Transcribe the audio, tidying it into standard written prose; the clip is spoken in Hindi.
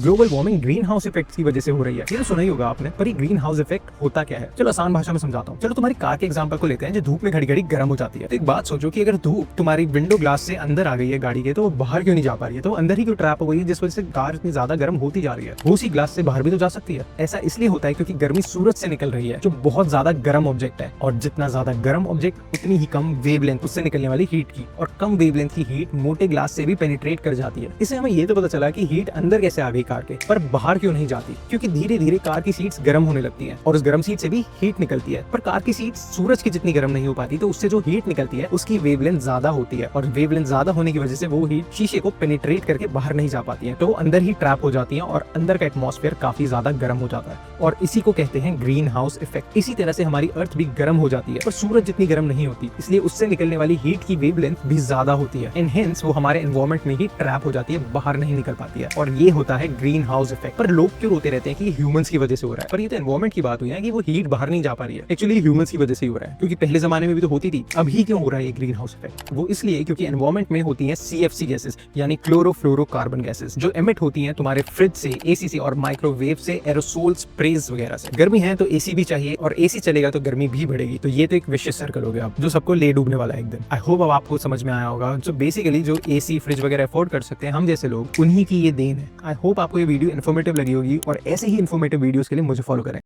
Global warming green house effect की वजह से हो रही है। ये तो सुना ही होगा आपने, पर ये ग्रीन हाउस इफेक्ट होता क्या है? चलो आसान भाषा में समझाता हूँ। चलो तुम्हारी कार के एग्जांपल को लेते हैं जो धूप में घड़ी घड़ी गर्म हो जाती है। तो एक बात सोचो कि अगर धूप तुम्हारी विंडो ग्लास से अंदर आ गई है गाड़ी के, तो वो बाहर क्यों नहीं जा पा रही है? तो अंदर ही क्यों ट्रैप हो गई है, जिस वजह से कार इतनी ज्यादा गर्म होती जा रही है। वो उसी ग्लास से बाहर भी तो जा सकती है। ऐसा इसलिए होता है क्योंकि गर्मी सूरज से निकल रही है, जो बहुत ज्यादा गर्म ऑब्जेक्ट है, और जितना ज्यादा गर्म ऑब्जेक्ट उतनी ही कम वेवलेंथ उससे निकलने वाली हीट की, और कम वेवलेंथ की हीट मोटे ग्लास से भी पेनिट्रेट कर जाती है। इससे हमें ये तो पता चला कि हीट अंदर कैसे आ गई कार के, पर बाहर क्यों नहीं जाती? क्योंकि धीरे धीरे कार की सीट्स गर्म होने लगती हैं और उस गर्म सीट से भी हीट निकलती है। पर कार की सीट सूरज की जितनी गर्म नहीं हो पाती, तो उससे जो हीट निकलती है उसकी वेवलेंथ ज्यादा होती है, और वेवलेंथ ज्यादा होने की वजह से वो हीट शीशे को पेनिट्रेट करके बाहर नहीं जा पाती है, तो वो अंदर ही ट्रैप हो जाती है और अंदर का एटमॉस्फेयर काफी ज्यादा गर्म हो जाता है, और इसी को कहते हैं ग्रीन हाउस इफेक्ट। इसी तरह से हमारी अर्थ भी गर्म हो जाती है, पर सूरज जितनी गर्म नहीं होती, इसलिए उससे निकलने वाली हीट की वेवलेंथ भी ज्यादा होती है, एंड हेंस वो हमारे एनवायरनमेंट में ही ट्रैप हो जाती है, बाहर नहीं निकल पाती है, और ये होता है ग्रीन हाउस इफेक्ट। पर लोग क्यों रोते रहते हैं कि ह्यूमंस की वजह से हो रहा है? पर ये तो एनवायरनमेंट की बात हुई है कि वो हीट बाहर नहीं जा पा रही है। एक्चुअली ह्यूमंस की वजह से ही हो रहा है, क्योंकि पहले जमाने में भी तो होती थी। अभी क्यों हो रहा है ये ग्रीन हाउस इफेक्ट? वो इसलिए क्योंकि एनवायरनमेंट में होती हैं CFC गैसेस, यानी क्लोरोफ्लोरोकार्बन गैसेस, जो एमिट होती हैं तुम्हारे फ्रिज से, AC से और माइक्रोवेव से, एरोसोल स्प्रेज वगैरह से। गर्मी है तो AC भी चाहिए, और AC चलेगा तो गर्मी भी बढ़ेगी। तो ये तो एक विशिष्ट सर्कल हो गया जो सबको ले डूबने वाला है एक दिन। आई होप अब आपको समझ में आया होगा। जो बेसिकली जो AC फ्रिज वगैरह अफोर्ड कर सकते हैं हम जैसे लोग, उन्हीं की ये देन है। आई होप आपको ये वीडियो इन्फॉर्मेटिव लगी होगी, और ऐसे ही इन्फॉर्मेटिव वीडियोस के लिए मुझे फॉलो करें।